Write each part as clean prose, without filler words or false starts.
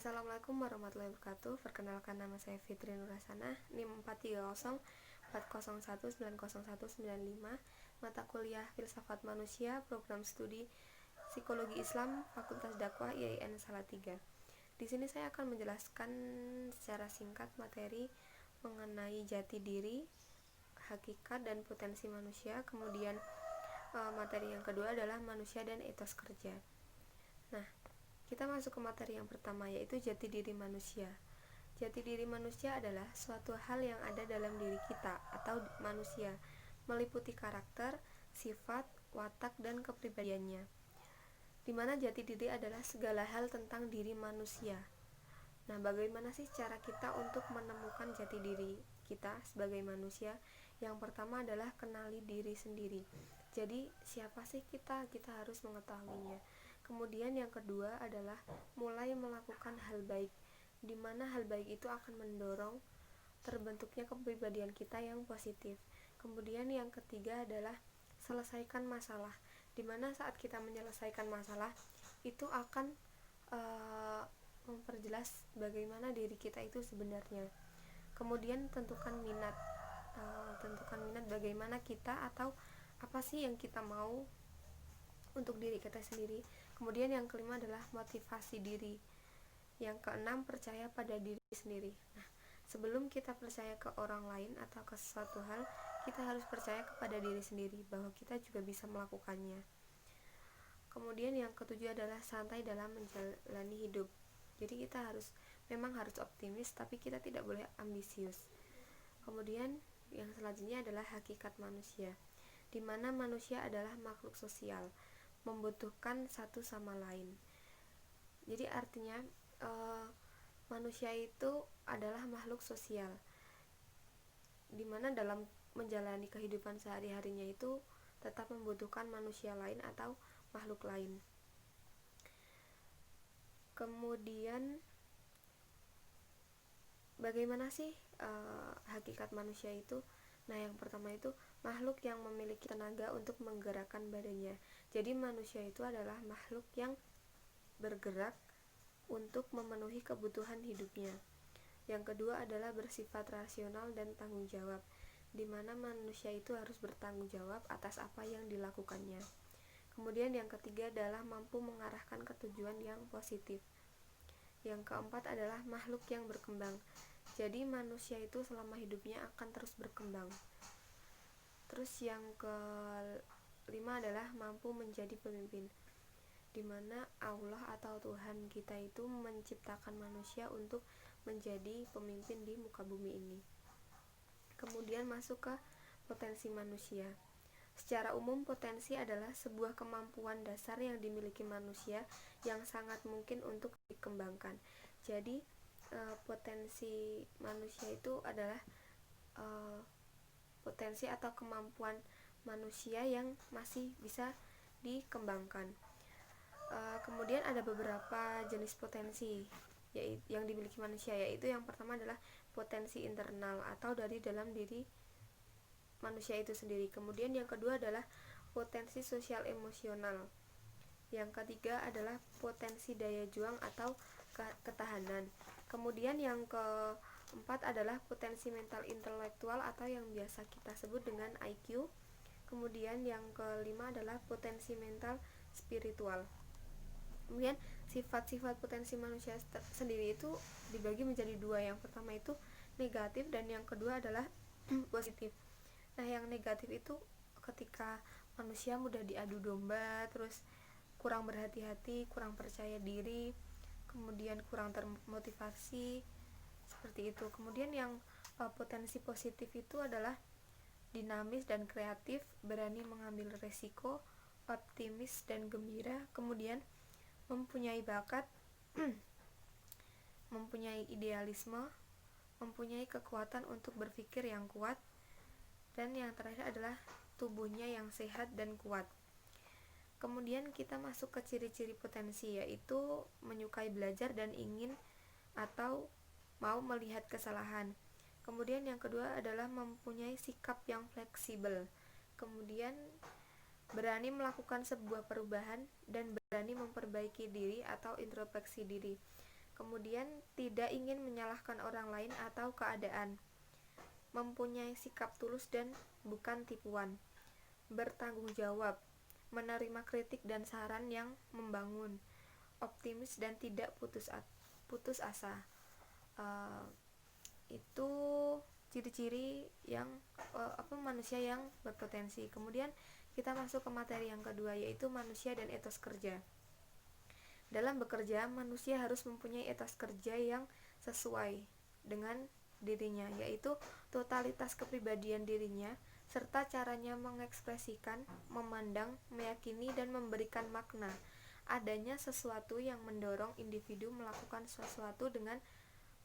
Assalamualaikum warahmatullahi wabarakatuh. Perkenalkan, nama saya Fitri Nurhasana, NIM 43040190195, mata kuliah Filsafat Manusia, program studi Psikologi Islam, Fakultas Dakwah IAIN Salatiga. Di sini saya akan menjelaskan secara singkat materi mengenai jati diri, hakikat dan potensi manusia. Kemudian materi yang kedua adalah manusia dan etos kerja. Nah, kita masuk ke materi yang pertama, yaitu jati diri manusia. Jati diri manusia adalah suatu hal yang ada dalam diri kita atau manusia, meliputi karakter, sifat, watak, dan kepribadiannya. Di mana jati diri adalah segala hal tentang diri manusia. Nah, bagaimana sih cara kita untuk menemukan jati diri kita sebagai manusia? Yang pertama adalah kenali diri sendiri. Jadi, siapa sih kita? Kita harus mengetahuinya. Kemudian yang kedua adalah mulai melakukan hal baik, di mana hal baik itu akan mendorong terbentuknya kepribadian kita yang positif. Kemudian yang ketiga adalah selesaikan masalah, di mana saat kita menyelesaikan masalah itu akan memperjelas bagaimana diri kita itu sebenarnya. Kemudian tentukan minat bagaimana kita atau apa sih yang kita mau untuk diri kita sendiri. Kemudian yang kelima adalah motivasi diri. Yang keenam, percaya pada diri sendiri. Nah, sebelum kita percaya ke orang lain atau ke sesuatu hal, kita harus percaya kepada diri sendiri bahwa kita juga bisa melakukannya. Kemudian yang ketujuh adalah santai dalam menjalani hidup. Jadi kita memang harus optimis, tapi kita tidak boleh ambisius. Kemudian yang selanjutnya adalah hakikat manusia, di mana manusia adalah makhluk sosial, membutuhkan satu sama lain. Jadi artinya manusia itu adalah makhluk sosial, di mana dalam menjalani kehidupan sehari-harinya itu tetap membutuhkan manusia lain atau makhluk lain. Kemudian bagaimana sih hakikat manusia itu? Nah, yang pertama itu makhluk yang memiliki tenaga untuk menggerakkan badannya. Jadi manusia itu adalah makhluk yang bergerak untuk memenuhi kebutuhan hidupnya. Yang kedua adalah bersifat rasional dan tanggung jawab, di mana manusia itu harus bertanggung jawab atas apa yang dilakukannya. Kemudian yang ketiga adalah mampu mengarahkan ke tujuan yang positif. Yang keempat adalah makhluk yang berkembang. Jadi manusia itu selama hidupnya akan terus berkembang. Terus yang kelima adalah mampu menjadi pemimpin, di mana Allah atau Tuhan kita itu menciptakan manusia untuk menjadi pemimpin di muka bumi ini. Kemudian masuk ke potensi manusia. Secara umum, potensi adalah sebuah kemampuan dasar yang dimiliki manusia yang sangat mungkin untuk dikembangkan. Jadi potensi manusia itu adalah potensi atau kemampuan manusia yang masih bisa dikembangkan. Kemudian ada beberapa jenis potensi yang dimiliki manusia, yaitu yang pertama adalah potensi internal atau dari dalam diri manusia itu sendiri. Kemudian yang kedua adalah potensi sosial emosional. Yang ketiga adalah potensi daya juang atau ketahanan. Kemudian yang keempat adalah potensi mental intelektual atau yang biasa kita sebut dengan IQ. Kemudian yang kelima adalah potensi mental spiritual. Kemudian sifat-sifat potensi manusia sendiri itu dibagi menjadi dua. Yang pertama itu negatif dan yang kedua adalah positif. Nah, yang negatif itu ketika manusia mudah diadu domba, terus kurang berhati-hati, kurang percaya diri, kemudian kurang termotivasi, seperti itu. Kemudian yang potensi positif itu adalah dinamis dan kreatif, berani mengambil resiko, optimis dan gembira, kemudian mempunyai bakat, mempunyai idealisme, mempunyai kekuatan untuk berpikir yang kuat, dan yang terakhir adalah tubuhnya yang sehat dan kuat. Kemudian kita masuk ke ciri-ciri potensi, yaitu menyukai belajar dan ingin atau mau melihat kesalahan. Kemudian yang kedua adalah mempunyai sikap yang fleksibel. Kemudian berani melakukan sebuah perubahan dan berani memperbaiki diri atau introspeksi diri. Kemudian tidak ingin menyalahkan orang lain atau keadaan, mempunyai sikap tulus dan bukan tipuan, bertanggung jawab, menerima kritik dan saran yang membangun, optimis dan tidak putus asa. Itu ciri-ciri yang manusia yang berpotensi. Kemudian kita masuk ke materi yang kedua, yaitu manusia dan etos kerja. Dalam bekerja, manusia harus mempunyai etos kerja yang sesuai dengan dirinya, yaitu totalitas kepribadian dirinya serta caranya mengekspresikan, memandang, meyakini dan memberikan makna. Adanya sesuatu yang mendorong individu melakukan sesuatu dengan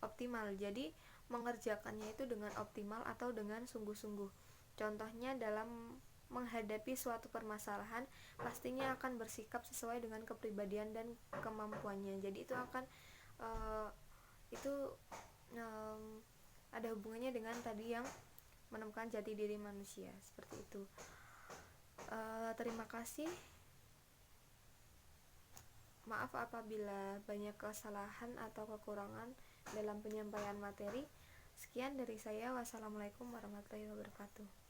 optimal. Jadi mengerjakannya itu dengan optimal atau dengan sungguh-sungguh. Contohnya dalam menghadapi suatu permasalahan, pastinya akan bersikap sesuai dengan kepribadian dan kemampuannya. Jadi itu akan ada hubungannya dengan tadi yang menemukan jati diri manusia, seperti itu. Terima kasih. Maaf apabila banyak kesalahan atau kekurangan dalam penyampaian materi. Sekian dari saya. Wassalamualaikum warahmatullahi wabarakatuh.